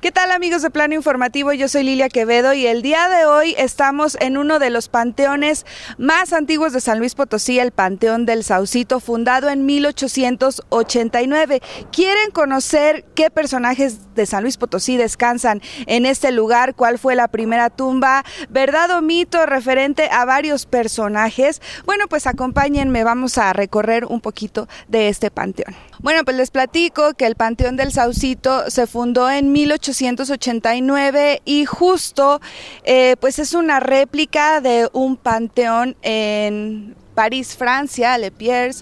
¿Qué tal, amigos de Plano Informativo? Yo soy Lilia Quevedo y el día de hoy estamos en uno de los panteones más antiguos de San Luis Potosí, el Panteón del Saucito, fundado en 1889. ¿Quieren conocer qué personajes de San Luis Potosí descansan en este lugar? ¿Cuál fue la primera tumba? ¿Verdad o mito referente a varios personajes? Bueno, pues acompáñenme, vamos a recorrer un poquito de este panteón. Bueno, pues les platico que el Panteón del Saucito se fundó en 1889 y justo pues es una réplica de un panteón en París, Francia, Le Pierre,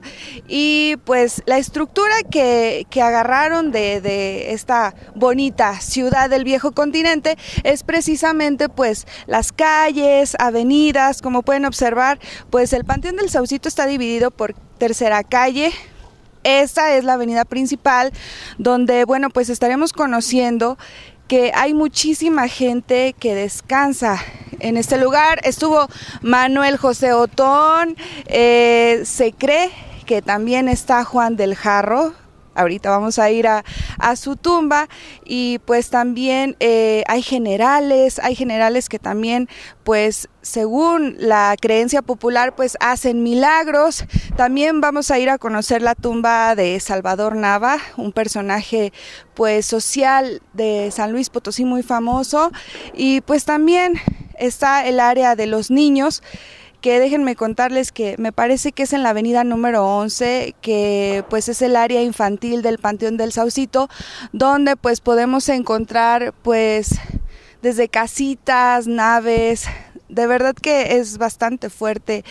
y pues la estructura que agarraron de esta bonita ciudad del viejo continente es precisamente pues las calles, avenidas. Como pueden observar, pues el Panteón del Saucito está dividido por Tercera Calle. Esta es la avenida principal donde, bueno, pues estaremos conociendo que hay muchísima gente que descansa en este lugar. Estuvo Manuel José Otón, se cree que también está Juan del Jarro. Ahorita vamos a ir a su tumba, y pues también hay generales que también, pues según la creencia popular, pues hacen milagros. También vamos a ir a conocer la tumba de Salvador Nava, un personaje pues social de San Luis Potosí muy famoso, y pues también está el área de los niños, que déjenme contarles que me parece que es en la avenida número 11, que pues es el área infantil del Panteón del Saucito, donde pues podemos encontrar pues desde casitas, naves. De verdad que es bastante fuerte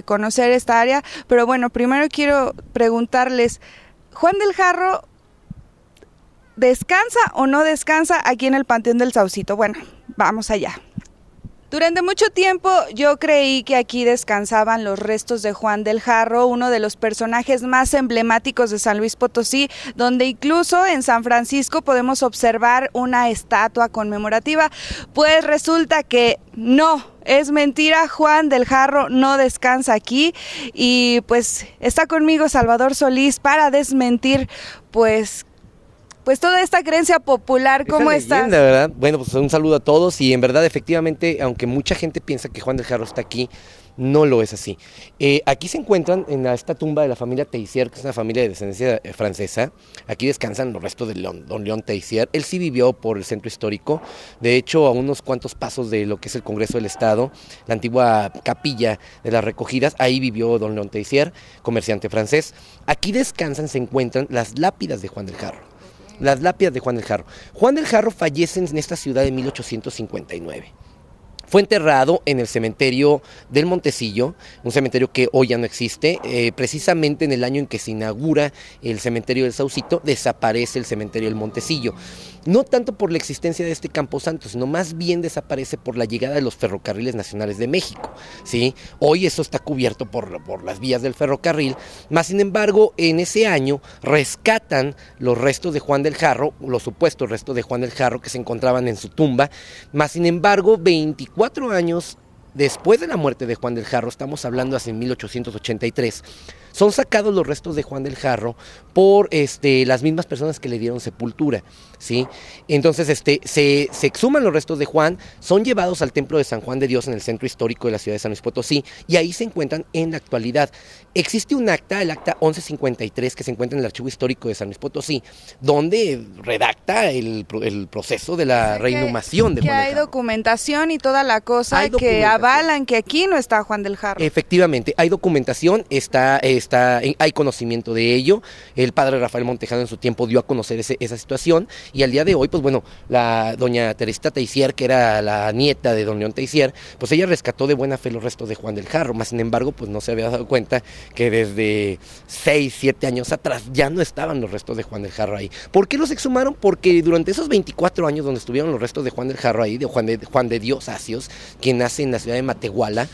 conocer esta área, pero bueno, primero quiero preguntarles, ¿Juan del Jarro descansa o no descansa aquí en el Panteón del Saucito? Bueno, vamos allá. Durante mucho tiempo yo creí que aquí descansaban los restos de Juan del Jarro, uno de los personajes más emblemáticos de San Luis Potosí, donde incluso en San Francisco podemos observar una estatua conmemorativa. Pues resulta que no, es mentira, Juan del Jarro no descansa aquí, y pues está conmigo Salvador Solís para desmentir pues toda esta creencia popular. ¿Cómo estás? De verdad, bueno, pues un saludo a todos, y en verdad, efectivamente, aunque mucha gente piensa que Juan del Jarro está aquí, no lo es así. Aquí se encuentran en esta tumba de la familia Teissier, que es una familia de descendencia francesa. Aquí descansan los restos de don León Teissier. Él sí vivió por el centro histórico, de hecho a unos cuantos pasos de lo que es el Congreso del Estado, la antigua capilla de las recogidas. Ahí vivió don León Teissier, comerciante francés. Aquí descansan, se encuentran las lápidas de Juan del Jarro. Las lápidas de Juan del Jarro. Juan del Jarro fallece en esta ciudad en 1859. Fue enterrado en el cementerio del Montecillo, un cementerio que hoy ya no existe. Precisamente en el año en que se inaugura el cementerio del Saucito, desaparece el cementerio del Montecillo. No tanto por la existencia de este camposanto, sino más bien desaparece por la llegada de los ferrocarriles nacionales de México, ¿sí? Hoy eso está cubierto por las vías del ferrocarril, más sin embargo, en ese año rescatan los restos de Juan del Jarro, los supuestos restos de Juan del Jarro que se encontraban en su tumba, más sin embargo, 24 años después de la muerte de Juan del Jarro, estamos hablando hace 1883, son sacados los restos de Juan del Jarro por las mismas personas que le dieron sepultura, ¿sí? Entonces se exhuman los restos de Juan, son llevados al Templo de San Juan de Dios en el centro histórico de la ciudad de San Luis Potosí, y ahí se encuentran en la actualidad. Existe un acta, el acta 1153, que se encuentra en el Archivo Histórico de San Luis Potosí, donde redacta el proceso de la reinhumación de Juan del Jarro. Hay documentación y toda la cosa que avalan que aquí no está Juan del Jarro. Efectivamente, hay documentación, hay conocimiento de ello. El padre Rafael Montejano en su tiempo dio a conocer esa situación, y al día de hoy, pues bueno, la doña Teresita Teissier, que era la nieta de don León Teissier, pues ella rescató de buena fe los restos de Juan del Jarro, más sin embargo, pues no se había dado cuenta que desde 6, 7 años atrás ya no estaban los restos de Juan del Jarro ahí. ¿Por qué los exhumaron? Porque durante esos 24 años donde estuvieron los restos de Juan del Jarro ahí, de Juan de Dios Asios, quien nace en la ciudad de Matehuala,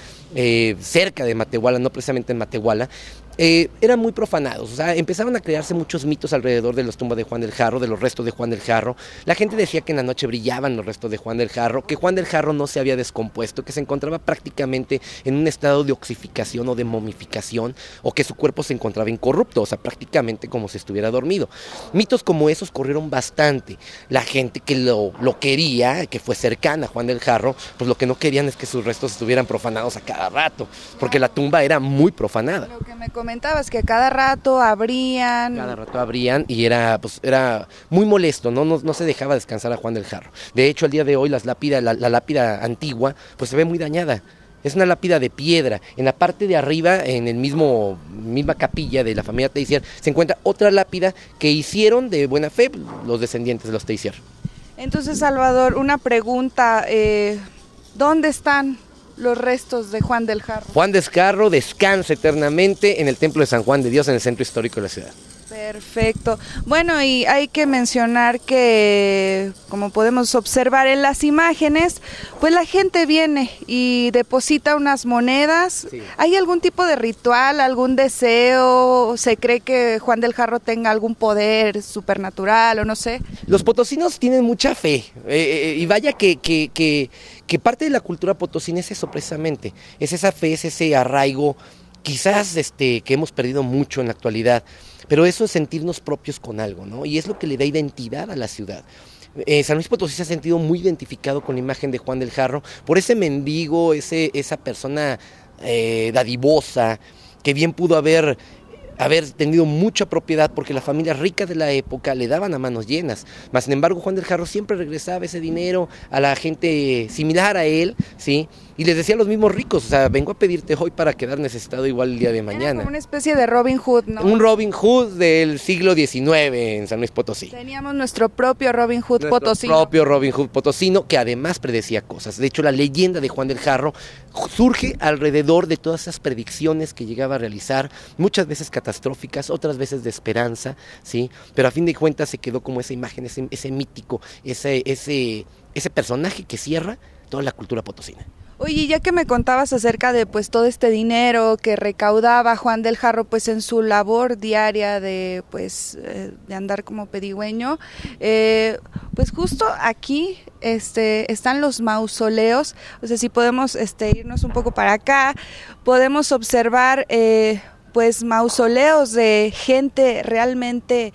cerca de Matehuala, no precisamente en Matehuala, eran muy profanados, o sea, empezaban a crearse muchos mitos alrededor de las tumbas de Juan del Jarro, de los restos de Juan del Jarro. La gente decía que en la noche brillaban los restos de Juan del Jarro, que Juan del Jarro no se había descompuesto, que se encontraba prácticamente en un estado de oxificación o de momificación, o que su cuerpo se encontraba incorrupto, o sea, prácticamente como si estuviera dormido. Mitos como esos corrieron bastante. La gente que lo quería, que fue cercana a Juan del Jarro, pues lo que no querían es que sus restos estuvieran profanados a cada rato, porque la tumba era muy profanada. Lo que me comentabas, que cada rato abrían. Cada rato abrían y era muy molesto, no se dejaba descansar a Juan del Jarro. De hecho, al día de hoy la lápida antigua pues se ve muy dañada. Es una lápida de piedra. En la parte de arriba, en el misma capilla de la familia Teisier, se encuentra otra lápida que hicieron de buena fe los descendientes de los Teisier. Entonces, Salvador, una pregunta, ¿dónde están los restos de Juan del Jarro? Juan del Jarro descansa eternamente en el Templo de San Juan de Dios, en el centro histórico de la ciudad. Perfecto. Bueno, y hay que mencionar que, como podemos observar en las imágenes, pues la gente viene y deposita unas monedas. Sí. ¿Hay algún tipo de ritual, algún deseo? ¿Se cree que Juan del Jarro tenga algún poder supernatural o no sé? Los potosinos tienen mucha fe, y vaya que parte de la cultura potosina es eso precisamente, es esa fe, es ese arraigo, quizás que hemos perdido mucho en la actualidad, pero eso es sentirnos propios con algo, ¿no? Y es lo que le da identidad a la ciudad. San Luis Potosí se ha sentido muy identificado con la imagen de Juan del Jarro, por ese mendigo, esa persona dadivosa, que bien pudo haber tenido mucha propiedad porque las familias ricas de la época le daban a manos llenas. Mas, sin embargo, Juan del Jarro siempre regresaba ese dinero a la gente similar a él, ¿sí? Y les decía a los mismos ricos, o sea, vengo a pedirte hoy para quedar necesitado igual el día de mañana. Era como una especie de Robin Hood, ¿no? Un Robin Hood del siglo XIX en San Luis Potosí. Teníamos nuestro propio Robin Hood potosino. Nuestro propio Robin Hood potosino, que además predecía cosas. De hecho, la leyenda de Juan del Jarro surge alrededor de todas esas predicciones que llegaba a realizar, muchas veces catastróficas, otras veces de esperanza, ¿sí? Pero a fin de cuentas se quedó como esa imagen, ese mítico, ese personaje que cierra toda la cultura potosina. Oye, ya que me contabas acerca de pues todo este dinero que recaudaba Juan del Jarro pues en su labor diaria de de andar como pedigüeño, pues justo aquí están los mausoleos. O sea, si podemos irnos un poco para acá, podemos observar pues mausoleos de gente realmente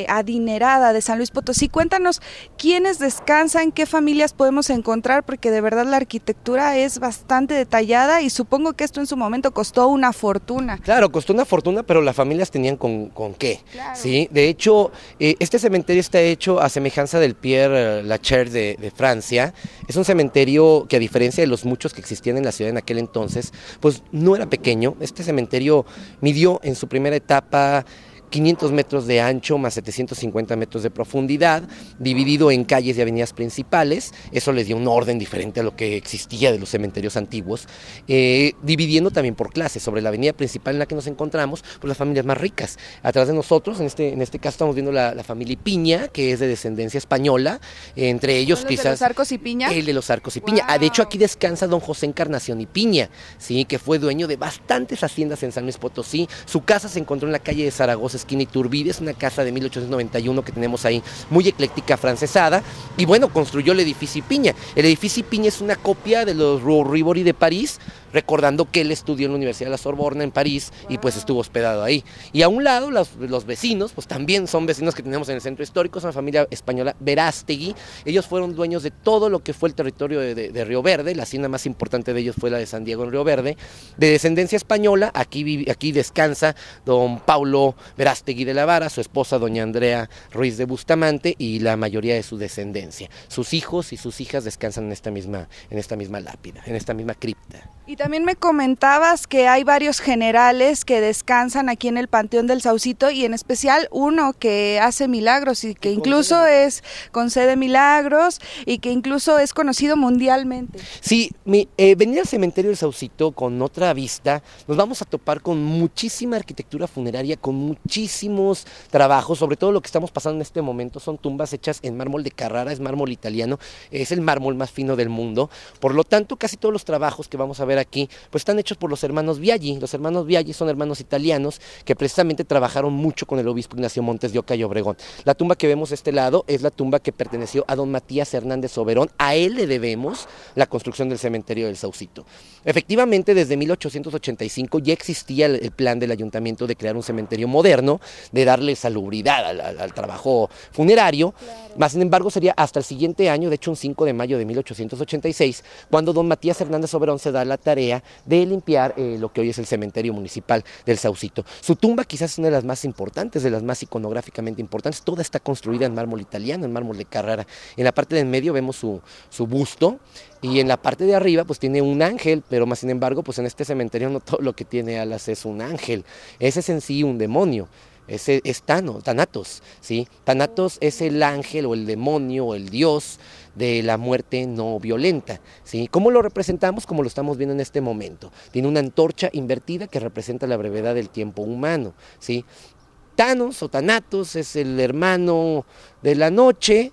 adinerada de San Luis Potosí. Cuéntanos quiénes descansan, qué familias podemos encontrar, porque de verdad la arquitectura es bastante detallada y supongo que esto en su momento costó una fortuna. Claro, costó una fortuna, pero las familias tenían con qué, claro. ¿Sí? De hecho, este cementerio está hecho a semejanza del Père Lachaise de Francia. Es un cementerio que, a diferencia de los muchos que existían en la ciudad en aquel entonces, pues no era pequeño. Este cementerio midió en su primera etapa 500 metros de ancho más 750 metros de profundidad, dividido en calles y avenidas principales. Eso les dio un orden diferente a lo que existía de los cementerios antiguos, dividiendo también por clases. Sobre la avenida principal en la que nos encontramos, pues las familias más ricas. Atrás de nosotros, en este caso estamos viendo la familia Ipiña, que es de descendencia española, entre ellos quizás... ¿De los Arcos Ipiña? El de los Arcos Ipiña. Wow. De hecho, aquí descansa don José Encarnación Ipiña, ¿sí? Que fue dueño de bastantes haciendas en San Luis Potosí. Su casa se encontró en la calle de Zaragoza, esquina Iturbide, es una casa de 1891 que tenemos ahí, muy ecléctica, francesada, y bueno, construyó el edificio Ipiña. El edificio Ipiña es una copia de los Rivoli de París, recordando que él estudió en la Universidad de la Sorbona en París y pues estuvo hospedado ahí. Y a un lado los vecinos, pues también son vecinos que tenemos en el centro histórico, es una familia española, Verástegui. Ellos fueron dueños de todo lo que fue el territorio de Río Verde. La hacienda más importante de ellos fue la de San Diego en Río Verde. De descendencia española, aquí descansa don Paulo Verástegui de la Vara, su esposa doña Andrea Ruiz de Bustamante y la mayoría de su descendencia. Sus hijos y sus hijas descansan en esta misma lápida, en esta misma cripta. Y también me comentabas que hay varios generales que descansan aquí en el Panteón del Saucito, y en especial uno que hace milagros y que incluso concede milagros y que incluso es conocido mundialmente. Sí, venir al cementerio del Saucito con otra vista, nos vamos a topar con muchísima arquitectura funeraria, con muchísimos trabajos. Sobre todo lo que estamos pasando en este momento son tumbas hechas en mármol de Carrara, es mármol italiano, es el mármol más fino del mundo. Por lo tanto, casi todos los trabajos que vamos a ver aquí aquí, pues están hechos por los hermanos Biaggi. Los hermanos Biaggi son hermanos italianos que precisamente trabajaron mucho con el obispo Ignacio Montes de Oca y Obregón. La tumba que vemos a este lado es la tumba que perteneció a don Matías Hernández Oberón. A él le debemos la construcción del cementerio del Saucito. Efectivamente, desde 1885 ya existía el plan del ayuntamiento de crear un cementerio moderno, de darle salubridad al trabajo funerario. Claro. Más sin embargo, sería hasta el siguiente año, de hecho un 5 de mayo de 1886, cuando don Matías Hernández Oberón se da la tarea de limpiar lo que hoy es el cementerio municipal del Saucito. Su tumba quizás es una de las más importantes, de las más iconográficamente importantes. Toda está construida en mármol italiano, en mármol de Carrara. En la parte del medio vemos su busto, y en la parte de arriba pues tiene un ángel, pero más sin embargo pues en este cementerio no todo lo que tiene alas es un ángel. Ese es en sí un demonio. Ese es Thanatos, ¿sí? Thanatos es el ángel o el demonio o el dios de la muerte no violenta, ¿sí? ¿Cómo lo representamos? Como lo estamos viendo en este momento. Tiene una antorcha invertida que representa la brevedad del tiempo humano, ¿sí? Thanos o Thanatos es el hermano de la noche,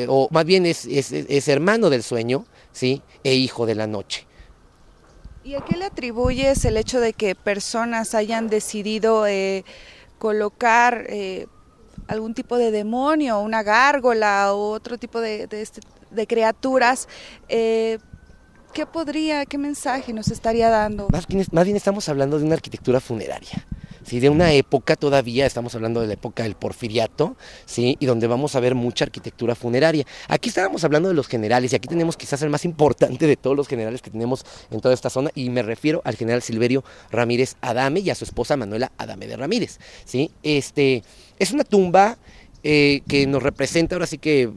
o más bien es hermano del sueño, ¿sí? E hijo de la noche. ¿Y a qué le atribuyes el hecho de que personas hayan decidido colocar algún tipo de demonio, una gárgola o otro tipo de criaturas? ¿Qué mensaje nos estaría dando? Más bien estamos hablando de una arquitectura funeraria. Sí, de una época todavía, estamos hablando de la época del Porfiriato, ¿sí? Y donde vamos a ver mucha arquitectura funeraria. Aquí estábamos hablando de los generales, y aquí tenemos quizás el más importante de todos los generales que tenemos en toda esta zona, y me refiero al general Silverio Ramírez Adame y a su esposa Manuela Adame de Ramírez, ¿sí? Es una tumba que nos representa, ahora sí que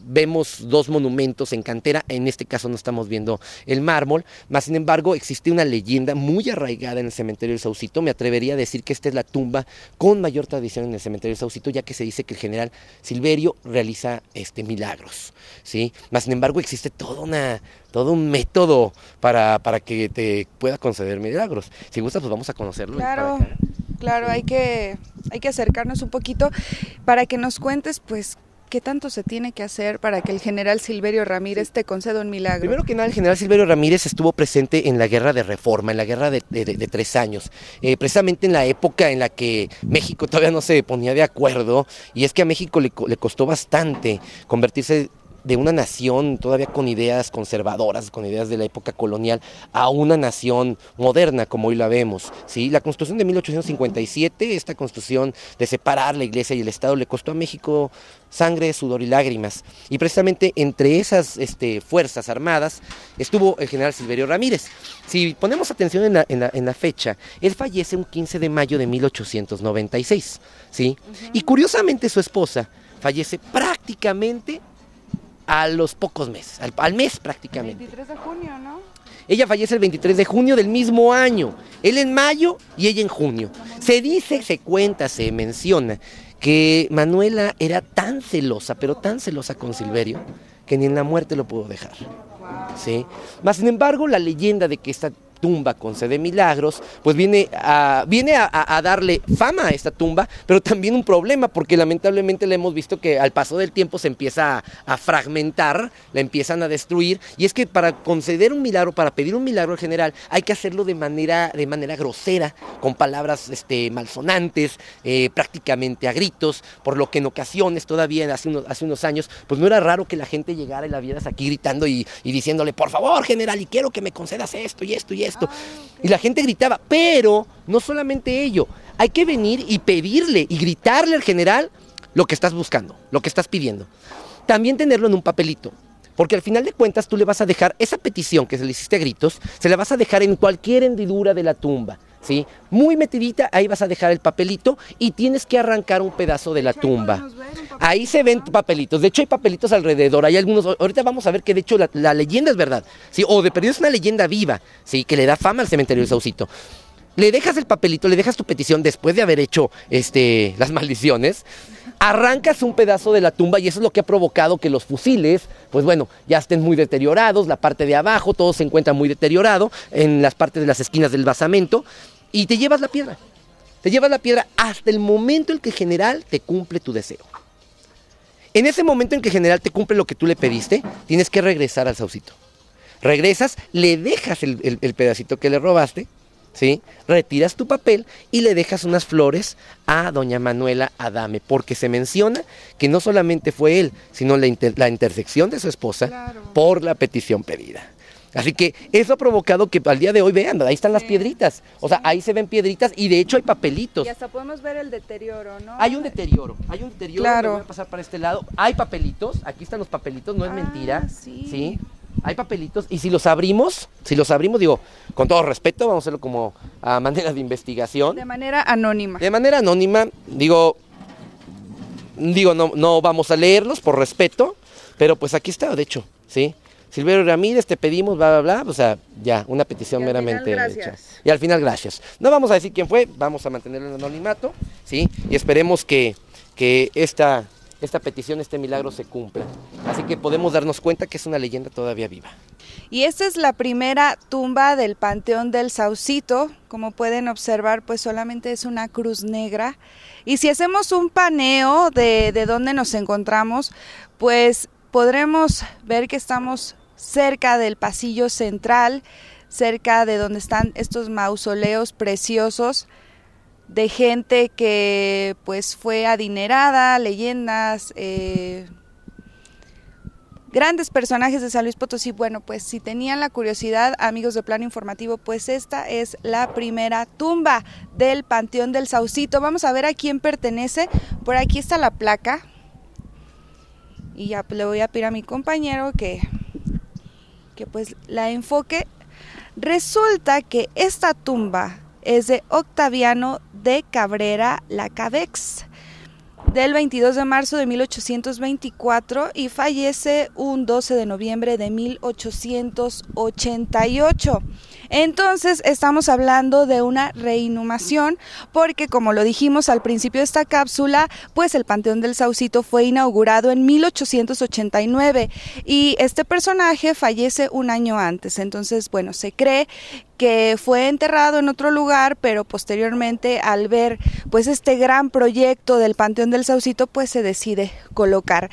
vemos dos monumentos en cantera, en este caso no estamos viendo el mármol, más sin embargo existe una leyenda muy arraigada en el cementerio del Saucito. Me atrevería a decir que esta es la tumba con mayor tradición en el cementerio del Saucito, ya que se dice que el general Silverio realiza milagros, ¿sí? Más sin embargo existe todo un método para que te pueda conceder milagros. Si gustas, pues vamos a conocerlo. Claro, hay que acercarnos un poquito para que nos cuentes, pues, ¿qué tanto se tiene que hacer para que el general Silverio Ramírez te conceda un milagro? Primero que nada, el general Silverio Ramírez estuvo presente en la Guerra de Reforma, en la Guerra de 3 años, precisamente en la época en la que México todavía no se ponía de acuerdo, y es que a México le costó bastante convertirse de una nación todavía con ideas conservadoras, con ideas de la época colonial, a una nación moderna como hoy la vemos, ¿sí? La Constitución de 1857, esta Constitución de separar la Iglesia y el Estado, le costó a México sangre, sudor y lágrimas, y precisamente entre esas fuerzas armadas estuvo el general Silverio Ramírez. Si ponemos atención en la fecha, él fallece un 15 de mayo de 1896, ¿sí? Y curiosamente su esposa fallece prácticamente a los pocos meses, al mes prácticamente. El 23 de junio, ¿no? Ella fallece el 23 de junio del mismo año, él en mayo y ella en junio. Se dice, se cuenta, se menciona que Manuela era tan celosa, pero tan celosa con Silverio, que ni en la muerte lo pudo dejar, ¿sí? Mas, sin embargo, la leyenda de que esta tumba concede milagros, pues viene a darle fama a esta tumba, pero también un problema, porque lamentablemente le hemos visto que al paso del tiempo se empieza a fragmentar, la empiezan a destruir, y es que para conceder un milagro, para pedir un milagro al general, hay que hacerlo de manera grosera, con palabras malsonantes, prácticamente a gritos, por lo que en ocasiones, todavía hace unos años, pues no era raro que la gente llegara y la vieras aquí gritando y diciéndole, por favor, general, y quiero que me concedas esto y esto y esto. Y la gente gritaba, pero no solamente ello, hay que venir y pedirle y gritarle al general lo que estás buscando, lo que estás pidiendo. También tenerlo en un papelito, porque al final de cuentas tú le vas a dejar esa petición que se le hiciste a gritos, se la vas a dejar en cualquier hendidura de la tumba, ¿sí? Muy metidita, ahí vas a dejar el papelito y tienes que arrancar un pedazo de la tumba. Ahí se ven papelitos, de hecho hay papelitos alrededor, hay algunos, ahorita vamos a ver que de hecho la leyenda es verdad, ¿sí? O de perdido es una leyenda viva, ¿sí? Que le da fama al cementerio del Saucito. Le dejas el papelito, le dejas tu petición después de haber hecho las maldiciones, arrancas un pedazo de la tumba y eso es lo que ha provocado que los fusiles, pues bueno, ya estén muy deteriorados, la parte de abajo, todo se encuentra muy deteriorado, en las partes de las esquinas del basamento, y te llevas la piedra. Te llevas la piedra hasta el momento en que el general te cumple tu deseo. En ese momento en que el general te cumple lo que tú le pediste, tienes que regresar al Saucito. regresas, le dejas el pedacito que le robaste, ¿sí? Retiras tu papel y le dejas unas flores a doña Manuela Adame, porque se menciona que no solamente fue él, sino la intersección de su esposa, claro, por la petición pedida. Así que eso ha provocado que al día de hoy, vean, ahí están las piedritas, o sea, ahí se ven piedritas y de hecho hay papelitos. Y hasta podemos ver el deterioro, ¿no? Hay un deterioro, claro. Me voy a pasar para este lado, hay papelitos, aquí están los papelitos, no es mentira, ¿sí? Hay papelitos y si los abrimos, digo, con todo respeto, vamos a hacerlo como a manera de investigación. De manera anónima. De manera anónima, digo, no vamos a leerlos por respeto, pero pues aquí está, de hecho, ¿sí? Silverio Ramírez, te pedimos, bla, bla, bla, o sea, ya, una petición meramente hecha. Y al final, gracias. No vamos a decir quién fue, vamos a mantenerlo en anonimato, ¿sí? Y esperemos que esta petición, este milagro se cumpla. Así que podemos darnos cuenta que es una leyenda todavía viva. Y esta es la primera tumba del Panteón del Saucito. Como pueden observar, pues solamente es una cruz negra. Y si hacemos un paneo de dónde nos encontramos, pues podremos ver que estamos cerca del pasillo central, cerca de donde están estos mausoleos preciosos de gente que pues fue adinerada, leyendas, grandes personajes de San Luis Potosí. Bueno, pues si tenían la curiosidad, amigos de Plano Informativo, pues esta es la primera tumba del Panteón del Saucito. Vamos a ver a quién pertenece. Por aquí está la placa y ya le voy a pedir a mi compañero que pues la enfoque. Resulta que esta tumba es de Octaviano de Cabrera Lacabex, del 22 de marzo de 1824 y fallece un 12 de noviembre de 1888. Entonces estamos hablando de una reinhumación porque, como lo dijimos al principio de esta cápsula, pues el Panteón del Saucito fue inaugurado en 1889 y este personaje fallece un año antes. Entonces, bueno, se cree que fue enterrado en otro lugar, pero posteriormente, al ver pues este gran proyecto del Panteón del Saucito, pues se decide colocar.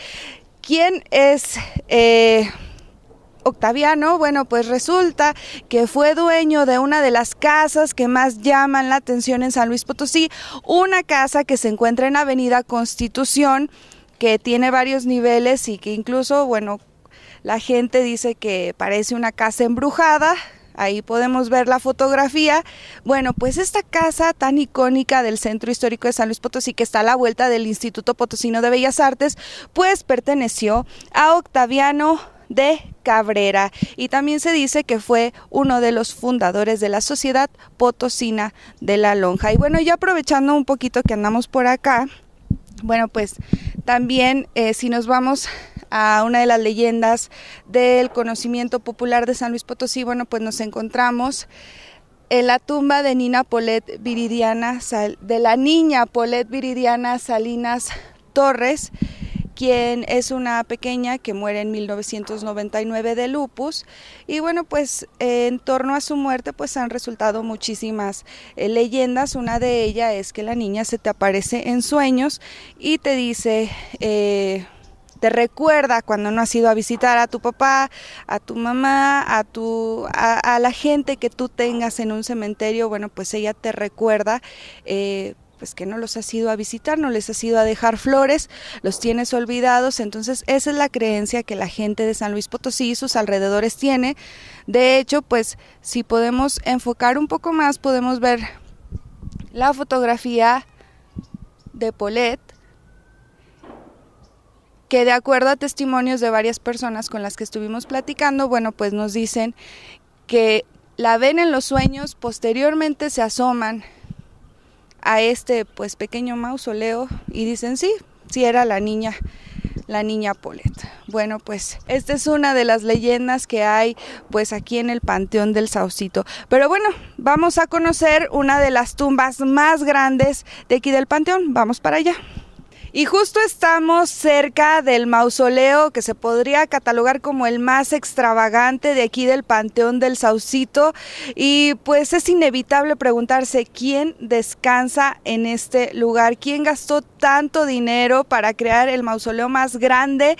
¿Quién es Octaviano? Bueno, pues resulta que fue dueño de una de las casas que más llaman la atención en San Luis Potosí, una casa que se encuentra en Avenida Constitución, que tiene varios niveles y que incluso, bueno, la gente dice que parece una casa embrujada. Ahí podemos ver la fotografía. Bueno, pues esta casa tan icónica del Centro Histórico de San Luis Potosí, que está a la vuelta del Instituto Potosino de Bellas Artes, pues perteneció a Octaviano de Cabrera y también se dice que fue uno de los fundadores de la Sociedad Potosina de la Lonja. Y bueno, ya aprovechando un poquito que andamos por acá, bueno, pues también si nos vamos a una de las leyendas del conocimiento popular de San Luis Potosí, bueno, pues nos encontramos en la tumba de Nina Polet Viridiana, de la niña Polet Viridiana Salinas Torres, quien es una pequeña que muere en 1999 de lupus. Y bueno, pues en torno a su muerte pues han resultado muchísimas leyendas. Una de ellas es que la niña se te aparece en sueños y te dice, te recuerda cuando no has ido a visitar a tu papá, a tu mamá, a la gente que tú tengas en un cementerio. Bueno, pues ella te recuerda pues que no los has ido a visitar, no les has ido a dejar flores, los tienes olvidados. Entonces esa es la creencia que la gente de San Luis Potosí y sus alrededores tiene. De hecho, pues si podemos enfocar un poco más, podemos ver la fotografía de Polet, que de acuerdo a testimonios de varias personas con las que estuvimos platicando, bueno, pues nos dicen que la ven en los sueños, posteriormente se asoman a este pues pequeño mausoleo y dicen sí era la niña Polet. Bueno, pues esta es una de las leyendas que hay pues aquí en el Panteón del Saucito. Pero bueno, vamos a conocer una de las tumbas más grandes de aquí del Panteón. Vamos para allá. Y justo estamos cerca del mausoleo que se podría catalogar como el más extravagante de aquí del Panteón del Saucito, y pues es inevitable preguntarse quién descansa en este lugar, quién gastó tanto dinero para crear el mausoleo más grande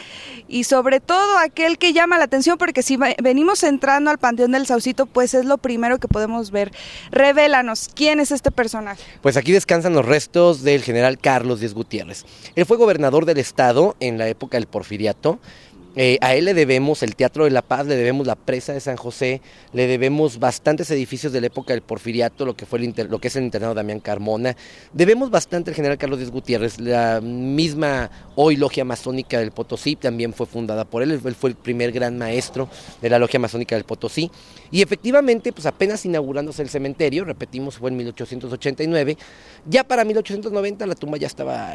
y sobre todo aquel que llama la atención, porque si venimos entrando al Panteón del Saucito pues es lo primero que podemos ver. Revélanos, ¿quién es este personaje? Pues aquí descansan los restos del general Carlos Díez Gutiérrez. Él fue gobernador del estado en la época del Porfiriato. A él le debemos el Teatro de la Paz, le debemos la Presa de San José, le debemos bastantes edificios de la época del Porfiriato, lo que es el internado Damián Carmona. Debemos bastante al general Carlos Díez Gutiérrez. La misma hoy Logia Masónica del Potosí también fue fundada por él. Él fue el primer gran maestro de la Logia Masónica del Potosí. Y efectivamente, pues apenas inaugurándose el cementerio, repetimos, fue en 1889, ya para 1890 la tumba ya estaba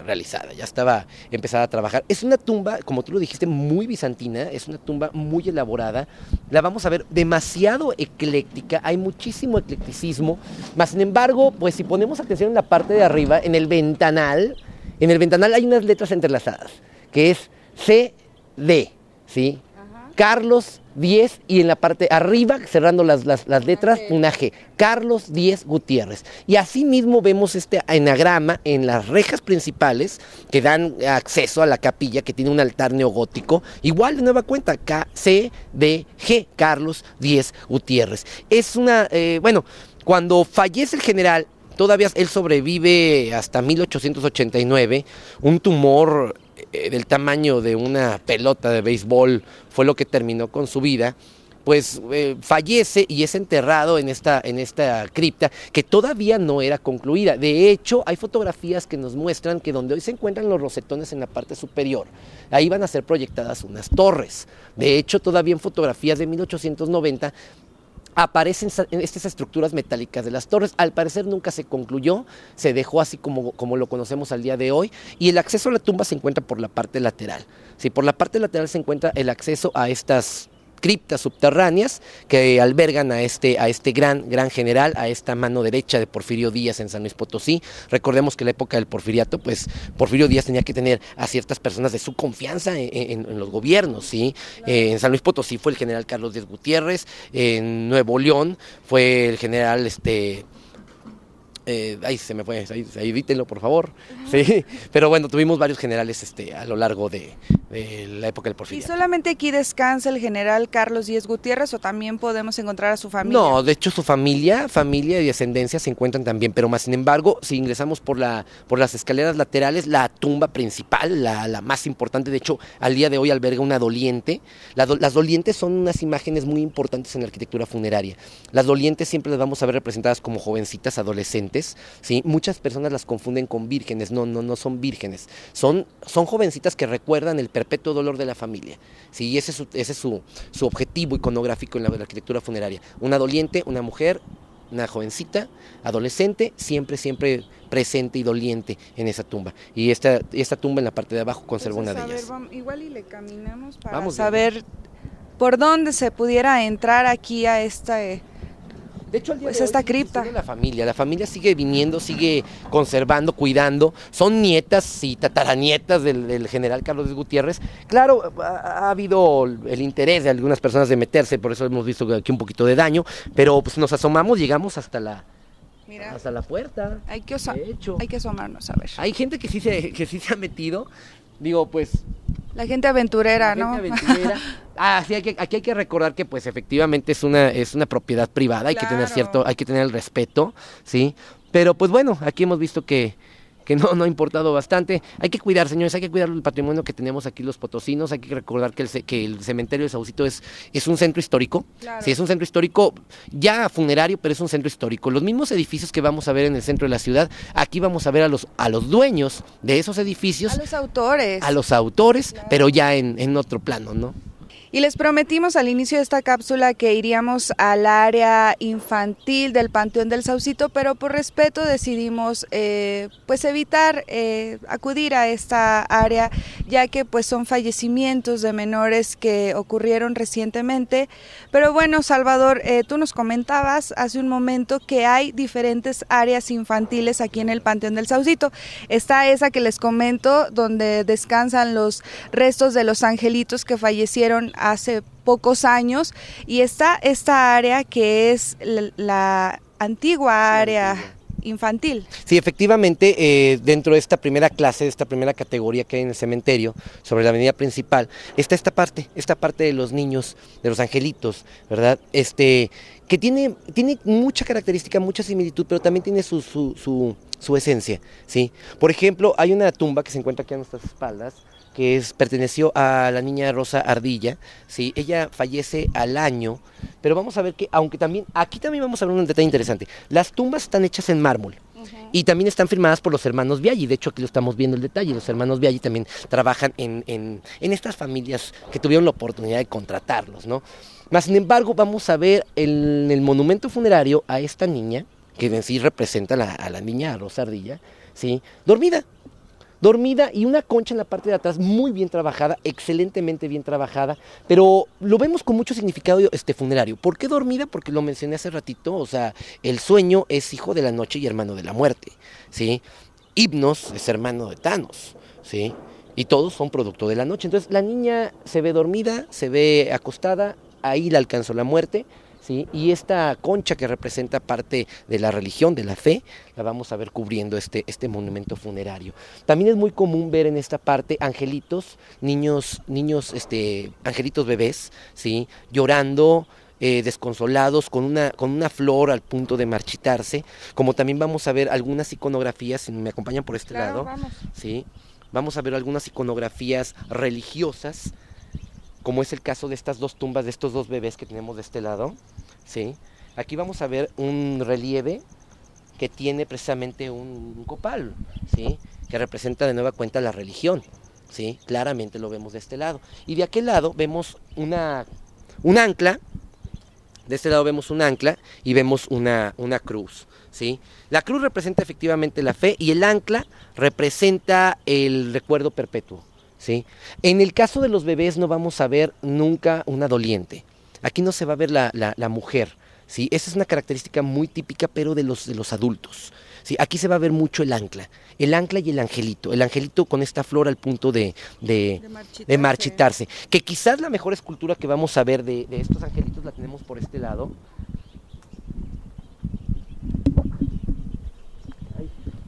realizada, ya estaba empezada a trabajar. Es una tumba, como tú lo dijiste, muy bizantina, es una tumba muy elaborada, la vamos a ver demasiado ecléctica, hay muchísimo eclecticismo, más sin embargo, pues si ponemos atención en la parte de arriba, en el ventanal hay unas letras entrelazadas, que es CD, ¿sí? Carlos Díez, y en la parte arriba, cerrando las letras, una G, Carlos Díez Gutiérrez. Y así mismo vemos este enagrama en las rejas principales que dan acceso a la capilla, que tiene un altar neogótico, igual de nueva cuenta, KCDG, Carlos Díez Gutiérrez. Es una, cuando fallece el general, todavía él sobrevive hasta 1889, un tumor del tamaño de una pelota de béisbol fue lo que terminó con su vida, pues fallece y es enterrado en esta cripta que todavía no era concluida. De hecho, hay fotografías que nos muestran que donde hoy se encuentran los rosetones en la parte superior, ahí van a ser proyectadas unas torres. De hecho, todavía en fotografías de 1890 aparecen estas estructuras metálicas de las torres. Al parecer nunca se concluyó, se dejó así como lo conocemos al día de hoy, y el acceso a la tumba se encuentra por la parte lateral. Sí, por la parte lateral se encuentra el acceso a estas criptas subterráneas que albergan a este gran general, a esta mano derecha de Porfirio Díaz en San Luis Potosí. Recordemos que en la época del Porfiriato, pues Porfirio Díaz tenía que tener a ciertas personas de su confianza en los gobiernos, ¿sí? En San Luis Potosí fue el general Carlos Díez Gutiérrez, en Nuevo León fue el general ahí se me fue, ahí edítenlo por favor, sí, pero bueno, tuvimos varios generales a lo largo de la época del Porfiriato. ¿Y solamente aquí descansa el general Carlos Díez Gutiérrez o también podemos encontrar a su familia? No, de hecho su familia y descendencia se encuentran también, pero más sin embargo, si ingresamos por las escaleras laterales, la tumba principal, la más importante, de hecho al día de hoy alberga una doliente. Las dolientes son unas imágenes muy importantes en la arquitectura funeraria. Las dolientes siempre las vamos a ver representadas como jovencitas adolescentes, ¿sí? Muchas personas las confunden con vírgenes. No son vírgenes, son jovencitas que recuerdan el perpetuo dolor de la familia, ¿sí? Y ese es su objetivo iconográfico en la arquitectura funeraria. Una doliente, una mujer, una jovencita, adolescente, siempre presente y doliente en esa tumba. Y esta tumba en la parte de abajo conserva una de ellas. Igual y le caminamos para saber por dónde se pudiera entrar aquí a de hecho, al día pues de hoy, esta cripta. La familia sigue viniendo, sigue conservando, cuidando. Son nietas y tataranietas del general Carlos Díez Gutiérrez. Claro, ha habido el interés de algunas personas de meterse, por eso hemos visto aquí un poquito de daño, pero pues nos asomamos, llegamos hasta la puerta. Hay que asomarnos a ver. Hay gente que sí se ha metido. Digo, pues la gente aventurera, ¿no? Sí, aquí hay que recordar que pues efectivamente es una propiedad privada, hay claro. hay que tener el respeto, ¿sí? Pero pues bueno, aquí hemos visto que no ha importado bastante. Hay que cuidar, señores, hay que cuidar el patrimonio que tenemos aquí los potosinos. Hay que recordar que el cementerio de Saucito es un centro histórico. Claro. Sí, es un centro histórico ya funerario, pero es un centro histórico. Los mismos edificios que vamos a ver en el centro de la ciudad, aquí vamos a ver a los dueños de esos edificios. A los autores. A los autores, claro. Pero ya en otro plano, ¿no? Y les prometimos al inicio de esta cápsula que iríamos al área infantil del Panteón del Saucito, pero por respeto decidimos pues evitar acudir a esta área, ya que pues son fallecimientos de menores que ocurrieron recientemente. Pero bueno, Salvador, tú nos comentabas hace un momento que hay diferentes áreas infantiles aquí en el Panteón del Saucito. Está esa que les comento, donde descansan los restos de los angelitos que fallecieron hace pocos años, y está esta área que es la antigua área infantil. Sí, efectivamente, dentro de esta primera clase, de esta primera categoría que hay en el cementerio, sobre la avenida principal, está esta parte de los niños, de los angelitos, ¿verdad? Que tiene mucha característica, mucha similitud, pero también tiene su esencia, ¿sí? Por ejemplo, hay una tumba que se encuentra aquí a nuestras espaldas, que perteneció a la niña Rosa Ardilla, ¿sí? Ella fallece al año, pero vamos a ver que, aquí también vamos a ver un detalle interesante. Las tumbas están hechas en mármol, y también están firmadas por los hermanos Biaggi. De hecho, aquí lo estamos viendo el detalle. Los hermanos Biaggi también trabajan en estas familias que tuvieron la oportunidad de contratarlos, ¿no? Más sin embargo, vamos a ver en el monumento funerario a esta niña, que en sí representa a la niña Rosa Ardilla, ¿sí? Dormida, y una concha en la parte de atrás muy bien trabajada, excelentemente bien trabajada, pero lo vemos con mucho significado funerario. ¿Por qué dormida? Porque lo mencioné hace ratito, o sea, el sueño es hijo de la noche y hermano de la muerte, ¿sí? Hypnos es hermano de Thanos, ¿sí? Y todos son producto de la noche. Entonces la niña se ve dormida, se ve acostada, ahí la alcanzó la muerte, ¿sí? Y esta concha que representa parte de la religión, de la fe, la vamos a ver cubriendo este monumento funerario. También es muy común ver en esta parte angelitos, niños, angelitos bebés, ¿sí? Llorando, desconsolados, con una flor al punto de marchitarse, como también vamos a ver algunas iconografías, si me acompañan por este lado, vamos. ¿sí? Vamos a ver algunas iconografías religiosas, como es el caso de estas dos tumbas, de estos dos bebés que tenemos de este lado, ¿sí? Aquí vamos a ver un relieve que tiene precisamente un copal, ¿sí? Que representa de nueva cuenta la religión, ¿sí? Claramente lo vemos de este lado. Y de aquel lado vemos un ancla, de este lado vemos un ancla y vemos una cruz, ¿sí? La cruz representa efectivamente la fe y el ancla representa el recuerdo perpetuo, ¿sí? En el caso de los bebés no vamos a ver nunca una doliente. Aquí no se va a ver la mujer, ¿sí? Esa es una característica muy típica, pero de los adultos, ¿sí? Aquí se va a ver mucho el ancla y el angelito con esta flor al punto de marchitarse. Que quizás la mejor escultura que vamos a ver de estos angelitos la tenemos por este lado.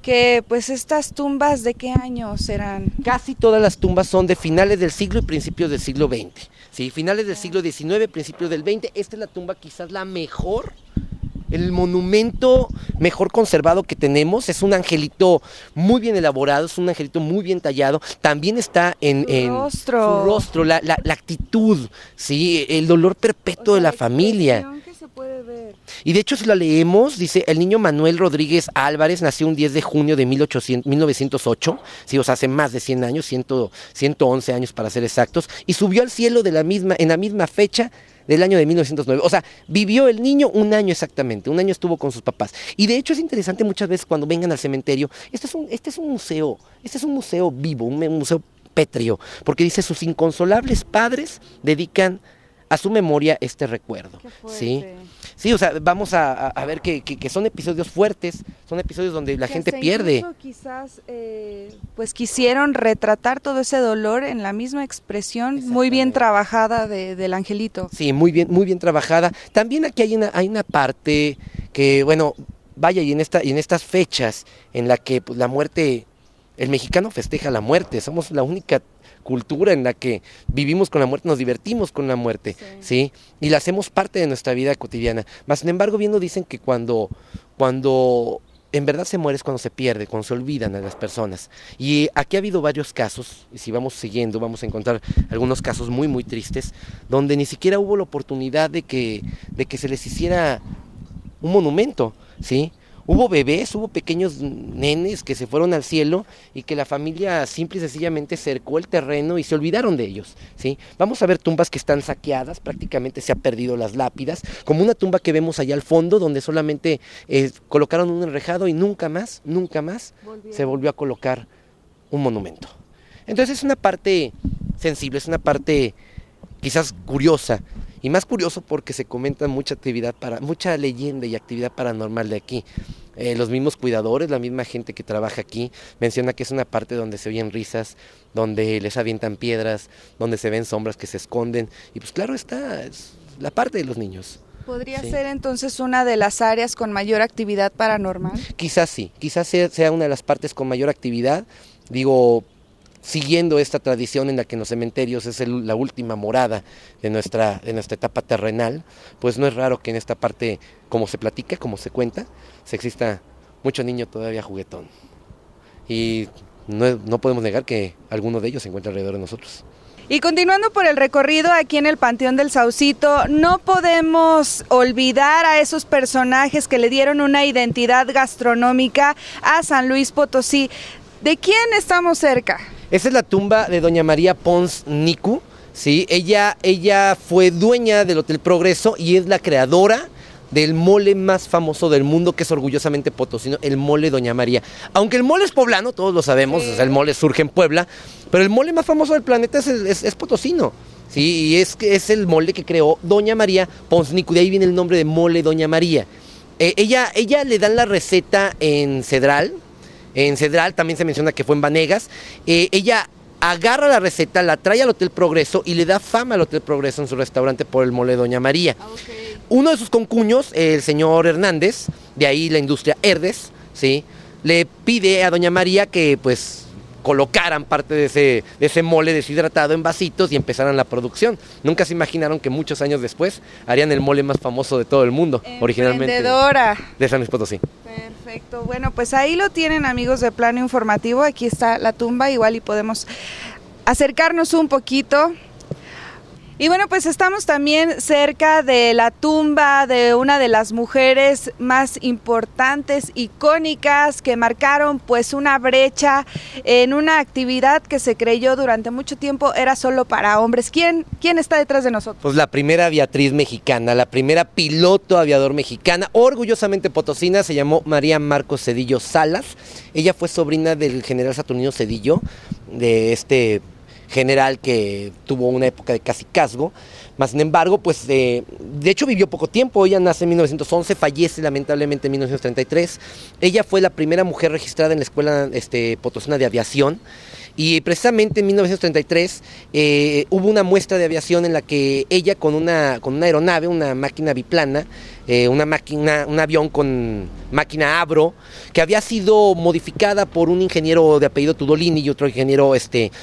Que pues estas tumbas, ¿de qué año serán? Casi todas las tumbas son de finales del siglo y principios del siglo XX, ¿sí? Finales del siglo XIX, principios del XX. Esta es la tumba quizás la mejor, el monumento mejor conservado que tenemos. Es un angelito muy bien elaborado, es un angelito muy bien tallado. También está en su rostro, la actitud, ¿sí? El dolor perpetuo de la familia. Puede ver. Y de hecho, si la leemos, dice: el niño Manuel Rodríguez Álvarez nació un 10 de junio de 1908, ¿sí? O sea, hace más de 100 años, 111 años para ser exactos, y subió al cielo en la misma fecha del año de 1909. O sea, vivió el niño un año exactamente, un año estuvo con sus papás. Y de hecho es interesante muchas veces cuando vengan al cementerio, este es un museo vivo, un museo pétreo, porque dice: sus inconsolables padres dedican a su memoria este recuerdo, ¿sí? Sí, o sea, vamos a ver que son episodios fuertes, son episodios donde la gente pierde. Quizás, pues quisieron retratar todo ese dolor en la misma expresión muy bien trabajada del angelito. Sí, muy bien trabajada. También aquí hay una parte que, bueno, vaya, y en estas fechas en la que pues, la muerte, el mexicano festeja la muerte, somos la única cultura en la que vivimos con la muerte, nos divertimos con la muerte, ¿sí? Y la hacemos parte de nuestra vida cotidiana. Mas, sin embargo, bien nos dicen que cuando en verdad se muere es cuando se pierde, cuando se olvidan a las personas. Y aquí ha habido varios casos, y si vamos siguiendo vamos a encontrar algunos casos muy muy tristes, donde ni siquiera hubo la oportunidad de que se les hiciera un monumento, ¿sí? Hubo bebés, hubo pequeños nenes que se fueron al cielo y que la familia simple y sencillamente cercó el terreno y se olvidaron de ellos, ¿sí? Vamos a ver tumbas que están saqueadas, prácticamente se han perdido las lápidas, como una tumba que vemos allá al fondo donde solamente colocaron un enrejado y nunca más se volvió a colocar un monumento. Entonces es una parte sensible, es una parte quizás curiosa, y más curioso porque se comenta mucha leyenda y actividad paranormal de aquí. Los mismos cuidadores, la misma gente que trabaja aquí, menciona que es una parte donde se oyen risas, donde les avientan piedras, donde se ven sombras que se esconden, y pues claro está, es la parte de los niños. ¿Podría ser entonces una de las áreas con mayor actividad paranormal? Quizás sí, quizás sea una de las partes con mayor actividad, digo, siguiendo esta tradición en la que en los cementerios es la última morada de nuestra etapa terrenal, pues no es raro que en esta parte, como se platica, como se cuenta, se exista mucho niño todavía juguetón. Y no podemos negar que alguno de ellos se encuentra alrededor de nosotros. Y continuando por el recorrido aquí en el Panteón del Saucito, no podemos olvidar a esos personajes que le dieron una identidad gastronómica a San Luis Potosí. ¿De quién estamos cerca? Esa es la tumba de doña María Pons Nicu, ¿sí? Ella fue dueña del Hotel Progreso y es la creadora del mole más famoso del mundo, que es orgullosamente potosino, el mole Doña María. Aunque el mole es poblano, todos lo sabemos, o sea, el mole surge en Puebla, pero el mole más famoso del planeta es potosino, ¿sí? Y es el mole que creó Doña María Pons Nicu, de ahí viene el nombre de mole Doña María. Ella le dan la receta en Cedral. En Cedral también se menciona que fue en Vanegas. Ella agarra la receta, la trae al Hotel Progreso y le da fama al Hotel Progreso en su restaurante por el mole Doña María. Okay. Uno de sus concuños, el señor Hernández, de ahí la industria Herdes, ¿sí? Le pide a Doña María que pues colocaran parte de ese mole deshidratado en vasitos y empezaran la producción. Nunca se imaginaron que muchos años después harían el mole más famoso de todo el mundo, originalmente de San Luis Potosí. Perfecto, bueno, pues ahí lo tienen, amigos de Plano Informativo. Aquí está la tumba, igual y podemos acercarnos un poquito. Y bueno, pues estamos también cerca de la tumba de una de las mujeres más importantes, icónicas, que marcaron pues una brecha en una actividad que se creyó durante mucho tiempo era solo para hombres. ¿Quién está detrás de nosotros? Pues la primera aviatriz mexicana, la primera piloto aviador mexicana, orgullosamente potosina, se llamó María Marcos Cedillo Salas. Ella fue sobrina del general Saturnino Cedillo, de este general que tuvo una época de cacicazgo, más sin embargo, pues de hecho vivió poco tiempo. Ella nace en 1911, fallece lamentablemente en 1933. Ella fue la primera mujer registrada en la Escuela Potosina de Aviación, y precisamente en 1933 hubo una muestra de aviación en la que ella con una aeronave, una máquina biplana, un avión con máquina Avro, que había sido modificada por un ingeniero de apellido Tudolini y otro ingeniero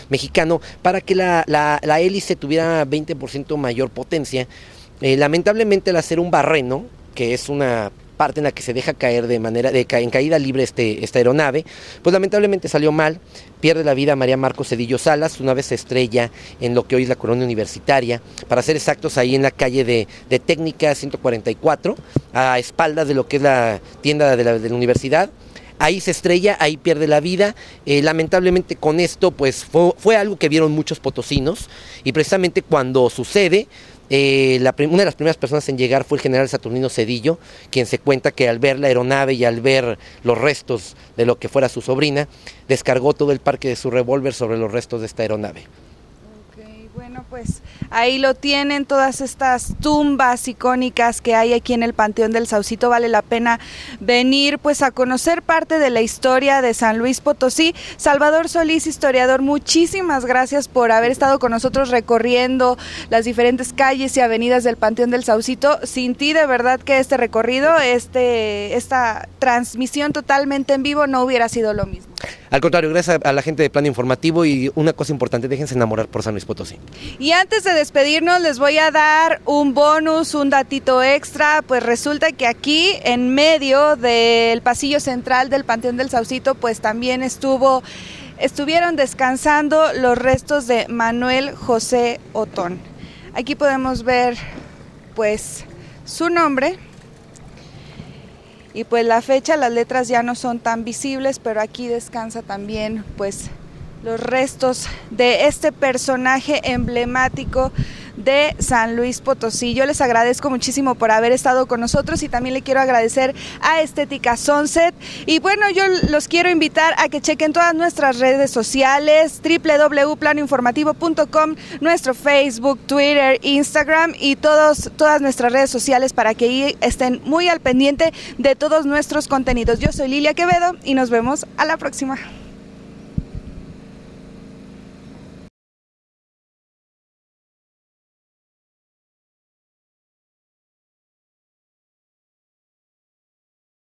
mexicano, para que la hélice tuviera 20% mayor potencia. Lamentablemente, al hacer un barreno, que es una parte en la que se deja caer en caída libre esta aeronave, pues lamentablemente salió mal, pierde la vida María Marcos Cedillo Salas. Una vez se estrella en lo que hoy es la colonia universitaria, para ser exactos ahí en la calle de Técnica 144, a espaldas de lo que es la tienda de la universidad. Ahí se estrella, ahí pierde la vida. Lamentablemente con esto pues fue algo que vieron muchos potosinos, y precisamente cuando sucede, una de las primeras personas en llegar fue el general Saturnino Cedillo, quien se cuenta que al ver la aeronave y al ver los restos de lo que fuera su sobrina, descargó todo el parque de su revólver sobre los restos de esta aeronave. Bueno, pues ahí lo tienen, todas estas tumbas icónicas que hay aquí en el Panteón del Saucito. Vale la pena venir pues a conocer parte de la historia de San Luis Potosí. Salvador Solís, historiador, muchísimas gracias por haber estado con nosotros recorriendo las diferentes calles y avenidas del Panteón del Saucito. Sin ti, de verdad que este recorrido, esta transmisión totalmente en vivo no hubiera sido lo mismo. Al contrario, gracias a la gente de Plano Informativo, y una cosa importante, déjense enamorar por San Luis Potosí. Y antes de despedirnos les voy a dar un bonus, un datito extra. Pues resulta que aquí en medio del pasillo central del Panteón del Saucito pues también estuvieron descansando los restos de Manuel José Otón. Aquí podemos ver pues su nombre. y pues la fecha, las letras ya no son tan visibles, pero aquí descansa también pues los restos de este personaje emblemático de San Luis Potosí. Yo les agradezco muchísimo por haber estado con nosotros y también le quiero agradecer a Estética Sunset. Y bueno, yo los quiero invitar a que chequen todas nuestras redes sociales, www.planoinformativo.com, nuestro Facebook, Twitter, Instagram y todas nuestras redes sociales para que ahí estén muy al pendiente de todos nuestros contenidos. Yo soy Lilia Quevedo y nos vemos a la próxima.